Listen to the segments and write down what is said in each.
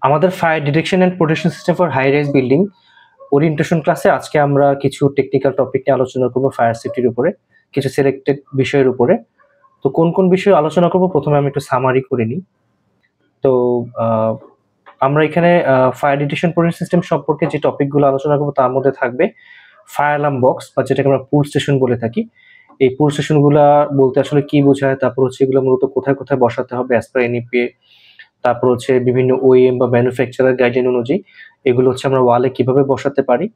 আমাদের fire detection and protection system for high rise building orientation ক্লাসে আজকে আমরা কিছু টেকনিক্যাল টপিক নিয়ে আলোচনা করবো ফায়ার সেফটির উপরে, কিছু সিলেক্টেড বিষয়ের উপরে। তো কোন কোন বিষয়ে আলোচনা করবো প্রথমে আমি একটু সামারি করে নিই। তো আমরা এখানে ফায়ার ডিটেকশন প্রোটেকশন সিস্টেম সম্পর্কে যে টপিকগুলো আলোচনা করবো তার মধ্যে থাকবে ফায়ার অ্যালার্ম বক্স বা যেটাকে আমরা পুল স্টেশন বলে থাকি। এই পুল স্টেশনগুলা বলতে আসলে কি বোঝায়, তারপর হচ্ছে এগুলো মূলত কোথায় কোথায় বসাতে হবে অ্যাজ পার এনইপিএ, তারপর হচ্ছে বিভিন্ন ওএম বা ম্যানুফ্যাকচারার গাইডলাইন অনুযায়ী এগুলো হচ্ছে আমরা ওয়ালে কিভাবে বসাতে পারি।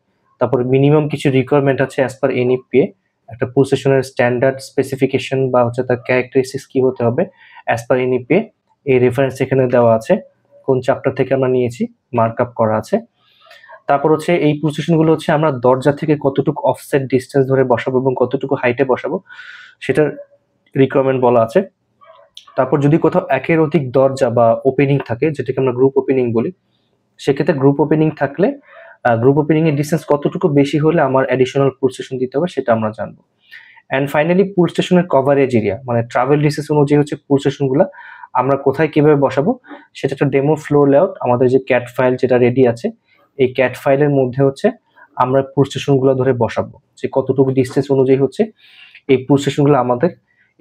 তারপর মিনিমাম কিছু রিকোয়ারমেন্ট আছে অ্যাজ পার এনইপিএ, একটা পুল স্টেশনের স্ট্যান্ডার্ড স্পেসিফিকেশন বা হচ্ছে তার ক্যারেক্টারিস্টিক্স কি হতে হবে অ্যাজ পার এনইপিএ। এই রেফারেন্স এখানে দেওয়া আছে, কোন চ্যাপ্টার থেকে আমরা নিয়েছি মার্ক আপ করা আছে। তারপর হচ্ছে এই পুল স্টেশনগুলো হচ্ছে আমরা দরজা থেকে কতটুকু অফসেট ডিস্টেন্স ধরে বসাবো এবং কতটুকু হাইটে বসাবো সেটার রিকোয়ারমেন্ট বলা আছে। তারপর যদি কোথাও একের অধিক দরজা বা ওপেনিং থাকে, যেটাকে আমরা গ্রুপ ওপেনিং বলি, সেক্ষেত্রে গ্রুপ ওপেনিং থাকলে গ্রুপ ওপেনিং এর ডিস্টেন্স কতটুকু বেশি হলে আমার অ্যাডিশনাল পুল স্টেশন দিতে হবে সেটা আমরা জানবো। অ্যান্ড ফাইনালি পুল স্টেশনের কভারেজ এরিয়া, মানে ট্রাভেল ডিস্টেন্স অনুযায়ী হচ্ছে পুল স্টেশনগুলো আমরা কোথায় কিভাবে বসাবো সেটা একটা ডেমো ফ্লোর লেআউট আমাদের যে ক্যাট ফাইল যেটা রেডি আছে, এই ক্যাট ফাইলের মধ্যে হচ্ছে আমরা পুল স্টেশনগুলো ধরে বসাবো, যে কতটুকু ডিস্টেন্স অনুযায়ী হচ্ছে এই পুল স্টেশনগুলো আমাদের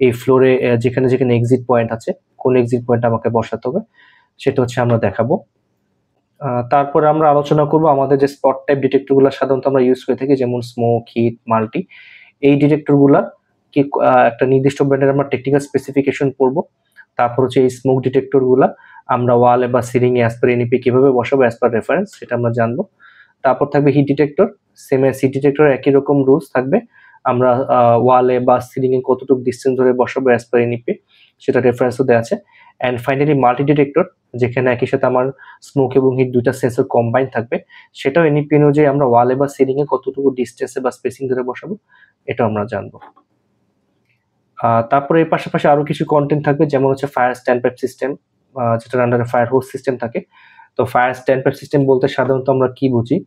এই ফ্লোরে যেখানে যেখানে এক্সিট পয়েন্ট আছে কোন এক্সিট পয়েন্ট আমাকে বসাতে হবে সেটা হচ্ছে আমরা দেখাবো। তারপরে আমরা আলোচনা করব আমাদের যে স্পট টাইপ ডিটেক্টরগুলো সাধারণত আমরা ইউজ করে থাকি, যেমন স্মোক, হিট, মাল্টি। এই ডিটেক্টরগুলা কি একটা নির্দিষ্ট ব্র্যান্ডের আমরা টেকনিক্যাল স্পেসিফিকেশন পড়বো। তারপর হচ্ছে এই স্মোক ডিটেক্টরগুলা আমরা ওয়ালে বা ceiling a as per NEP কিভাবে বসাবো অ্যাজ পার রেফারেন্স সেটা আমরা জানবো। তারপর থাকবে heat detector, same as heat detector একই রকম রুলস থাকবে, আমরা ওয়ালে বা সিলিং এ কতটুকু ডিস্টেন্স ধরে বসাবো অ্যাজ পার এনইপি সেটা রেফারেন্সও দেওয়া আছে। অ্যান্ড ফাইনালি মাল্টি ডিটেক্টর, যেখানে একই সাথে আমার স্মোক এবং হিট দুইটা সেন্সর কম্বাইন থাকবে, সেটাও এনইপি অনুযায়ী আমরা ওয়ালে বা সিলিং এ কতটুকু ডিস্টেন্সে বা স্পেসিং ধরে বসাবো এটাও আমরা জানবো। তারপরে এর পাশাপাশি আরো কিছু কন্টেন্ট থাকবে, যেমন হচ্ছে ফায়ার স্ট্যান্ড পাইপ সিস্টেম, যেটার আন্ডারে ফায়ার হোস সিস্টেম থাকে। তো ফায়ার স্ট্যান্ড পাইপ সিস্টেম বলতে সাধারণত আমরা কি বুঝি,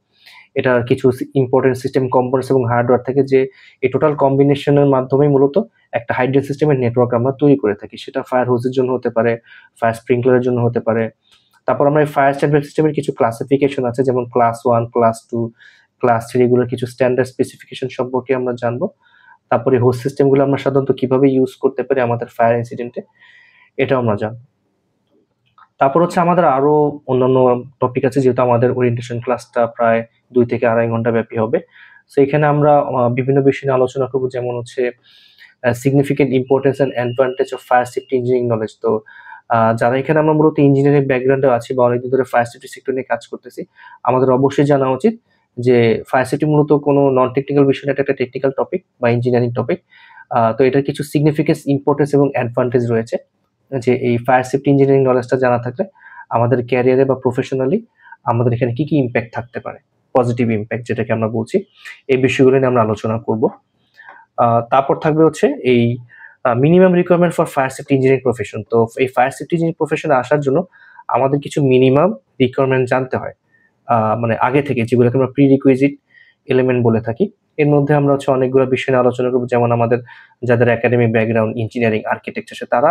এটার কিছু ইম্পর্টেন্ট সিস্টেম কম্পোনেন্টস এবং হার্ডওয়্যার থাকে, যে এই টোটাল কম্বিনেশনের মাধ্যমে মূলত একটা হাইড্রোজেন সিস্টেমের নেটওয়ার্ক আমরা তৈরি করে থাকি। সেটা ফায়ার হোসের জন্য হতে পারে, ফায়ার স্প্রিংকলারের জন্য হতে পারে। তারপর আমরা এই ফায়ার স্ট্যান্ড পাইপ সিস্টেমের কিছু ক্লাসিফিকেশন আছে, যেমন ক্লাস 1, ক্লাস 2, ক্লাস 3, এগুলোর কিছু স্ট্যান্ডার্ড স্পেসিফিকেশন সম্পর্কে আমরা জানবো। তারপরে হোস্ট সিস্টেমগুলো আমরা সাধারণত কিভাবে ইউজ করতে পারি আমাদের ফায়ার ইনসিডেন্টে এটাও আমরা জানবো। তারপর হচ্ছে আমাদের আরো অন্যান্য টপিক আছে, যেহেতু আমাদের ওরিয়েন্টেশন ক্লাসটা প্রায় 2 থেকে 2.5 ঘন্টা ব্যাপী হবে। সো এখানে আমরা বিভিন্ন বিষয় নিয়ে আলোচনা করবো, যেমন হচ্ছে significant importance and advantage of fire safety engineering knowledge. তো যারা এখানে আমরা মূলত ইঞ্জিনিয়ারিং ব্যাকগ্রাউন্ডে আছি বা অনেকদিন ধরে ফায়ার সেফটি সেক্টর নিয়ে কাজ করতেছি, আমাদের অবশ্যই জানা উচিত যে ফায়ার সেফটি মূলত কোনো নন টেকনিক্যাল বিষয় না, এটা একটা টেকনিক্যাল টপিক বা ইঞ্জিনিয়ারিং টপিক। তো এটার কিছু সিগনিফিকেন্স, ইম্পর্টেন্স এবং অ্যাডভান্টেজ রয়েছে, যে এই ফায়ার সেফটি ইঞ্জিনিয়ারিং নলেজটা জানা থাকলে আমাদের ক্যারিয়ারে বা প্রফেশনালি আমাদের এখানে কি কি ইম্প্যাক্ট থাকতে পারে, পজিটিভ ইম্প্যাক্ট যেটাকে আমরা বলছি, এই বিষয়গুলো নিয়ে আমরা আলোচনা করব। তারপর থাকবে হচ্ছে এই minimum requirement for fire safety engineering profession. তো এই ফায়ার সেফটি ইঞ্জিনিয়ারিং প্রফেশনে আসার জন্য আমাদের কিছু মিনিমাম রিকোয়ারমেন্ট জানতে হয়, মানে আগে থেকে, যেগুলোকে আমরা প্রি রিকুইজিট এলিমেন্ট বলে থাকি। এর মধ্যে আমরা হচ্ছে অনেকগুলো বিষয় নিয়ে আলোচনা করবো, যেমন আমাদের যাদের একাডেমিক ব্যাকগ্রাউন্ড ইঞ্জিনিয়ারিং, আর্কিটেকচার, তারা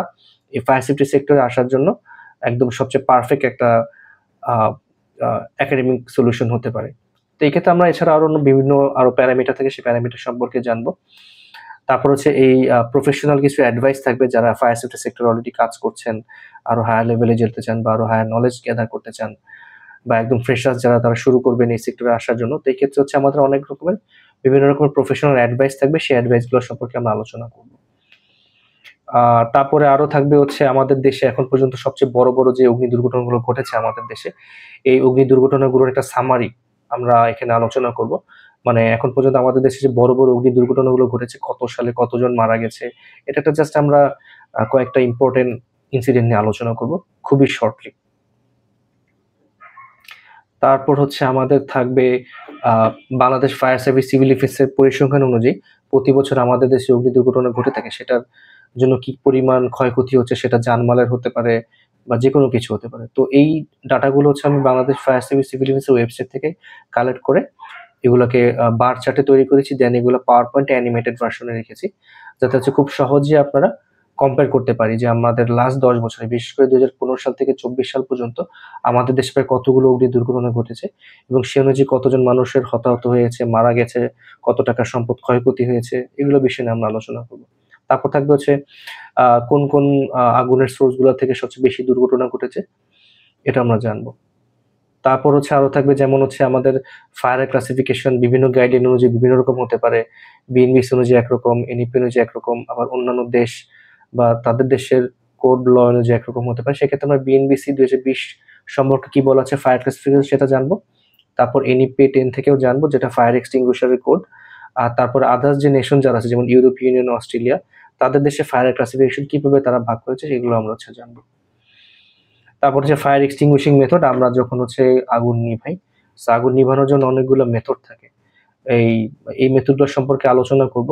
এই ফায়ার সেফটি সেক্টরে আসার জন্য একদম সবচেয়ে পারফেক্ট একটা একাডেমিক সলিউশন হতে পারে। তো এই ক্ষেত্রে আমরা এছাড়া আরো বিভিন্ন আরো প্যারামিটার থাকে, সেই প্যারামিটার সম্পর্কে জানবো। তারপর হচ্ছে এই প্রফেশনাল কিছু অ্যাডভাইস থাকবে, যারা ফায়ার সেফটি সেক্টর অলরেডি কাজ করছেন, আরো হায়ার লেভেলে যেতে চান বা আরো হায়ার নলেজ গ্যাদার করতে চান, বা একদম ফ্রেশার্স যারা তারা শুরু করবেন এই সেক্টরে আসার জন্য। তো এই ক্ষেত্রে হচ্ছে আমাদের অনেক রকমের বিভিন্ন রকমের প্রফেশনাল অ্যাডভাইস থাকবে, সেই অ্যাডভাইসগুলো সম্পর্কে আমরা আলোচনা করব। তারপরে আরো থাকবে হচ্ছে আমাদের দেশে এখন পর্যন্ত সবচেয়ে বড় বড় যে অগ্নি দুর্ঘটনাগুলো ঘটেছে আমাদের দেশে, এই অগ্নি দুর্ঘটনাগুলোর একটা সামারি আমরা এখানে আলোচনা করব। মানে এখন পর্যন্ত আমাদের দেশে যে বড় বড় অগ্নি দুর্ঘটনাগুলো ঘটেছে, কত সালে কতজন মারা গেছে, এটা একটা জাস্ট আমরা কয়েকটা ইম্পর্টেন্ট ইনসিডেন্ট নিয়ে আলোচনা করব খুবই শর্টলি। তারপর হচ্ছে আমাদের থাকবে বাংলাদেশ ফায়ার সার্ভিস সিভিল ডিফেন্সের পরিসংখ্যান অনুযায়ী প্রতি বছর আমাদের দেশে অগ্নি দুর্ঘটনা ঘটে থাকে, সেটার জন্য কি পরিমাণ ক্ষয়ক্ষতি হচ্ছে, সেটা জানমালের হতে পারে বা যে কোনো কিছু হতে পারে। তো এই ডাটাগুলো হচ্ছে আমি বাংলাদেশ ফায়ার সার্ভিস সিভিল ডিফেন্সের ওয়েবসাইট থেকে কালেক্ট করে এগুলোকে বার চার্টে তৈরি করেছি, দেন এগুলো পাওয়ার পয়েন্ট অ্যানিমেটেড ভার্সনে রেখেছি, যাতে হচ্ছে খুব সহজে আপনারা কম্পেয়ার করতে পারি যে আমাদের লাস্ট 10 বছরে বিশেষ করে 2015 সাল থেকে 24 সাল পর্যন্ত আমাদের দেশে প্রায় কতগুলো অগ্নি দুর্ঘটনা ঘটেছে এবং সে অনুযায়ী কতজন মানুষের হতাহত হয়েছে, মারা গেছে, কত টাকার সম্পদ ক্ষয়ক্ষতি হয়েছে, এগুলো বিষয় নিয়ে আমরা আলোচনা করব। তারপর থাকবে হচ্ছে কোন কোন আগুনের সোর্স গুলো থেকে সবচেয়ে বেশি দুর্ঘটনা ঘটেছে, এটা আমরা জানবো। তারপর হচ্ছে আরো থাকবে যেমন হচ্ছে আমাদের ফায়ার ক্লাসিফিকেশন বিভিন্ন গাইডলাইন অনুযায়ী বিভিন্ন রকম হতে পারে। বিএনবিসি অনুযায়ী একরকম, এনইপি অনুযায়ী একরকম, আবার অন্যান্য দেশ বা তাদের দেশের কোড ল অনুযায়ী একরকম হতে পারে। সেক্ষেত্রে আমরা বিএনবিসি 2020 সম্পর্কে কি বলা আছে ফায়ার ক্লাসিফিকেশন সেটা জানবো। তারপর এনইপি 10 থেকেও জানবো যেটা ফায়ার এক্সটিংগুইশারের কোড। আর তারপর আদার্স যে নেশন যারা আছে যেমন ইউরোপিয়ান ইউনিয়ন, অস্ট্রেলিয়া, তাদের দেশে ফায়ার ক্লাসিফিকেশন কিভাবে তারা ভাগ করেছে সেগুলো আমরা হচ্ছে জানবো। তারপর হচ্ছে ফায়ার এক্সটিংগুইশিং মেথড, আমরা যখন হচ্ছে আগুন নিভাই, আগুন নিভানোর জন্য অনেকগুলো মেথড থাকে। এই মেথডগুলো সম্পর্কে আলোচনা করব।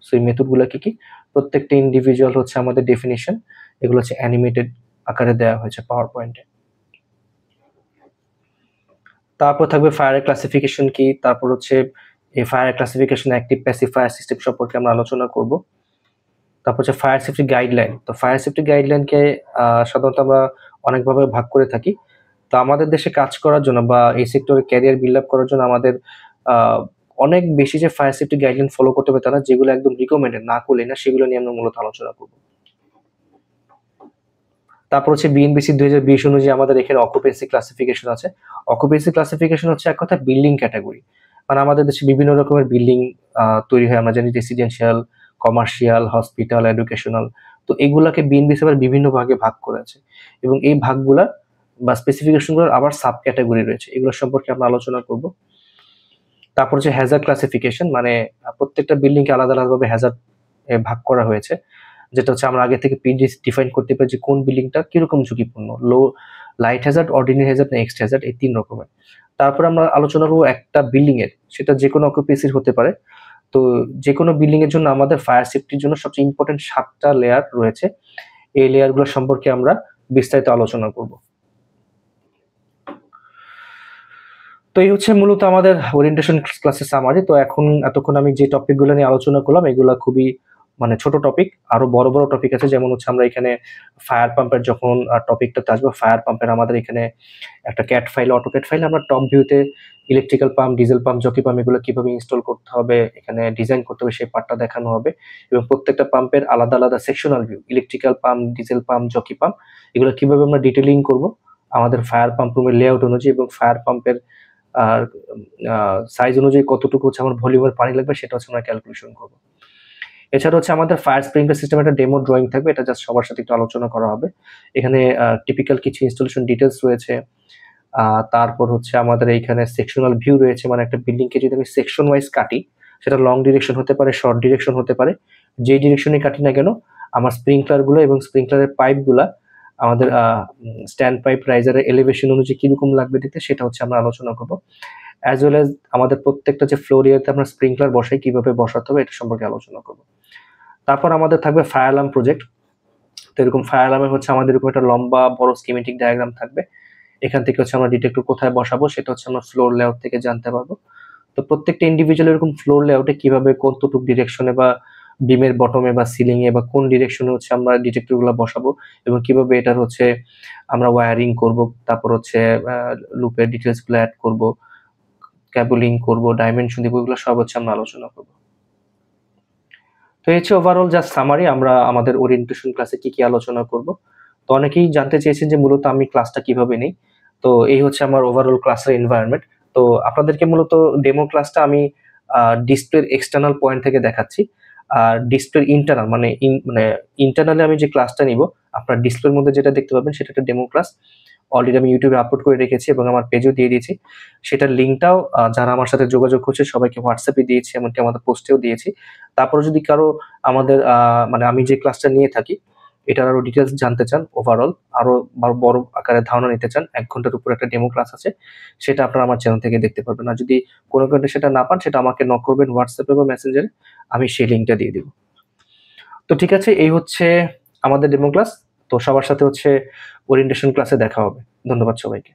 সো এই মেথডগুলো কি কি, প্রত্যেকটা ইন্ডিভিজুয়াল হচ্ছে আমাদের ডেফিনিশন, এগুলো হচ্ছে অ্যানিমেটেড আকারে দেওয়া হয়েছে পাওয়ার পয়েন্টে। তারপর থাকবে ফায়ার ক্লাসিফিকেশন কি, তারপর হচ্ছে এই fire classification active passive fire system সম্পর্কে আমরা আলোচনা করব। তারপর হচ্ছে ফায়ার সেফটি গাইডলাইন। তো ফায়ার সেফটি গাইডলাইনকে সাধারণত আমরা অনেকভাবে ভাগ করে থাকি। তো আমাদের দেশে কাজ করার জন্য বা এই সেক্টরে ক্যারিয়ার বিল্ড আপ করার জন্য আমাদের অনেক বেশি যে ফায়ার সেফটি গাইডলাইন ফলো করতে হবে তারা, যেগুলো একদম রিকমেন্ডেড না করলে না, সেগুলো নিয়ে আমরা মূলত আলোচনা করব। তারপর হচ্ছে বিএনবিসি 2020 অনুযায়ী আমাদের এখানে অকুপেন্সি ক্লাসিফিকেশন আছে। অকুপেন্সি ক্লাসিফিকেশন হচ্ছে এক কথা বিল্ডিং ক্যাটাগরি, মানে আমাদের দেশে বিভিন্ন রকমের বিল্ডিং তৈরি হয়, আমরা জানি রেসিডেন্সিয়াল, কমার্শিয়াল, হসপিটাল, এডুকেশনাল। তো এগুলাকে বিএনবিসি আবার বিভিন্ন ভাগে ভাগ করেছে এবং এই ভাগগুলা বা স্পেসিফিকেশনগুলোর আবার সাব ক্যাটাগরি রয়েছে, এগুলো সম্পর্কে আমরা আলোচনা করব। তারপর হচ্ছে হ্যাজার্ড ক্লাসিফিকেশন, মানে প্রত্যেকটা বিল্ডিংকে আলাদা আলাদাভাবে হ্যাজার্ড ভাগ করা হয়েছে, যেটা হচ্ছে আমরা আগে থেকে ডিফাইন করতে পারি যে কোন বিল্ডিংটা কিরকম ঝুঁকিপূর্ণ, লো, লাইট হ্যাজার্ড, অর্ডিনারি হ্যাজার্ড না এক্সট্রা হ্যাজার্ড, এই 3 রকমের। তারপর আমরা আলোচনা করবো একটা বিল্ডিং এর, সেটা যে কোনো অকুপেন্সির হতে পারে। তো যে কোনো বিল্ডিং এর জন্য আমাদের ফায়ার সেফটির জন্য সবচেয়ে ইম্পর্টেন্ট 7টা লেয়ার রয়েছে, এই লেয়ারগুলো সম্পর্কে আমরা বিস্তারিত আলোচনা করব। তো এই হচ্ছে মূলত আমাদের ওরিয়েন্টেশন ক্লাসের সামারি। তো এতক্ষণ আমি যে টপিকগুলো নিয়ে আলোচনা করলাম এগুলা খুবই মানে ছোট টপিক, আরো বড় বড় টপিক আছে। যেমন হচ্ছে আমরা এখানে ফায়ার পাম্পের যখন টপিকটাতে আসবো, ফায়ার পাম্পের আমাদের এখানে একটা ক্যাট ফাইল, অটোক্যাট ফাইল, আমরা টপ ভিউতে electrical pump, diesel pump, jockey pump এগুলো কিভাবে ইনস্টল করতে হবে, এখানে ডিজাইন করতে হবে, সেই পার্টটা দেখানো হবে। এবং প্রত্যেকটা পাম্পের আলাদা আলাদা sectional view, electrical pump, diesel pump, jockey pump, এগুলো কিভাবে আমরা ডিটেলিং করব আমাদের ফায়ার পাম্প রুমের লেআউট অনুযায়ী এবং ফায়ার পাম্পের আর সাইজ অনুযায়ী কতটুকু হচ্ছে আমার ভলিউমের পানি লাগবে সেটা হচ্ছে আমরা ক্যালকুলেশন করব। এছাড়া হচ্ছে আমাদের ফায়ার স্প্রিংকলার সিস্টেম একটা ডেমো ড্রয়িং থাকবে, এটা জাস্ট সবার সাথে একটু আলোচনা করা হবে। এখানে টিপিক্যাল কিছু ইনস্টলেশন ডিটেলস রয়েছে। তারপর হচ্ছে আমাদের এইখানে সেকশনাল ভিউ রয়েছে, মানে একটা বিল্ডিংকে যদি আমি সেকশন ওয়াইজ কাটি, সেটা লং ডিরেকশন হতে পারে, শর্ট ডিরেকশন হতে পারে, যেই ডিরেকশনে কাটি না কেন আমার স্প্রিংকলারগুলো এবং স্প্রিংকলারের পাইপগুলা আমাদের স্ট্যান্ড পাইপ রাইজারের এলিভেশন অনুযায়ী কিরকম লাগবে দিতে, সেটা হচ্ছে আমরা আলোচনা করবো। অ্যাজ ওয়েল অ্যাজ আমাদের প্রত্যেকটা যে ফ্লোর এরিয়াতে আমরা স্প্রিংকলার বসাই কিভাবে বসাতে হবে এটা সম্পর্কে আলোচনা করবো। তারপর আমাদের থাকবে ফায়ার অ্যালার্ম প্রজেক্ট। তো এরকম ফায়ার অ্যালার্মের হচ্ছে আমাদের এরকম একটা লম্বা বড় স্কিমেটিক ডায়াগ্রাম থাকবে, এখান থেকে হচ্ছে আমরা ডিটেক্টর কোথায় বসাবো সেটা হচ্ছে আমরা ফ্লোর লেআউট থেকে জানতে পারবো। তো প্রত্যেকটা ইন্ডিভিজুয়াল এরকম ফ্লোর লেআউটে কিভাবে কতটুকু ডিরেকশনে বা বিমের বটমে বা সিলিং এ বা কোন ডিরেকশনে হচ্ছে আমরা ডিটেক্টর গুলো বসাবো এবং কিভাবে এটার হচ্ছে আমরা ওয়্যারিং করব, তারপর হচ্ছে লুপের ডিটেলস গুলো অ্যাড করব, ক্যাবলিং করব, ডাইমেনশন দিব, এগুলো সব হচ্ছে আমরা আলোচনা করব। তো এই হচ্ছে ওভারঅল জাস্ট সামারি, আমরা আমাদের ওরিয়েন্টেশন ক্লাসে কি কি আলোচনা করব। তো অনেকেই জানতে চেয়েছেন যে মূলত আমি ক্লাসটা কিভাবে নেই। তো এই হচ্ছে আমার ওভারঅল ক্লাসের এনভায়রনমেন্ট। তো আপনাদেরকে মূলত ডেমো ক্লাসটা আমি ডিসপ্লের এক্সটার্নাল পয়েন্ট থেকে দেখাচ্ছি, আর ডিসপ্লের ইন্টারনাল মানে ইন্টারনালে আমি যে ক্লাসটা নিব আপনার ডিসপ্লের মধ্যে যেটা দেখতে পাবেন সেটা একটা ডেমো ক্লাস। অলরেডি আমি ইউটিউবে আপলোড করে রেখেছি এবং আমার পেজেও দিয়ে দিয়েছি। সেটার লিঙ্কটাও যারা আমার সাথে যোগাযোগ করছে সবাইকে হোয়াটসঅ্যাপে দিয়েছি, এমনকি আমাদের পোস্টেও দিয়েছি। তারপরে যদি কারো আমাদের মানে আমি যে ক্লাসটা নিয়ে থাকি এটার আরো ডিটেলস জানতে চান, ওভারঅল আরো বড় আকারে ধারণা নিতে চান, 1 ঘন্টার উপর একটা ডেমো ক্লাস আছে, সেটা আপনারা আমার চ্যানেল থেকে দেখতে পারবেন। আর যদি কোনো কারণে সেটা না পান সেটা আমাকে নক করবেন হোয়াটসঅ্যাপে বা মেসেঞ্জারে, আমি সেই লিঙ্কটা দিয়ে দিব। তো ঠিক আছে, এই হচ্ছে আমাদের ডেমো ক্লাস। তো সবার সাথে হচ্ছে ওরিয়েন্টেশন ক্লাসে দেখা হবে। ধন্যবাদ সবাইকে।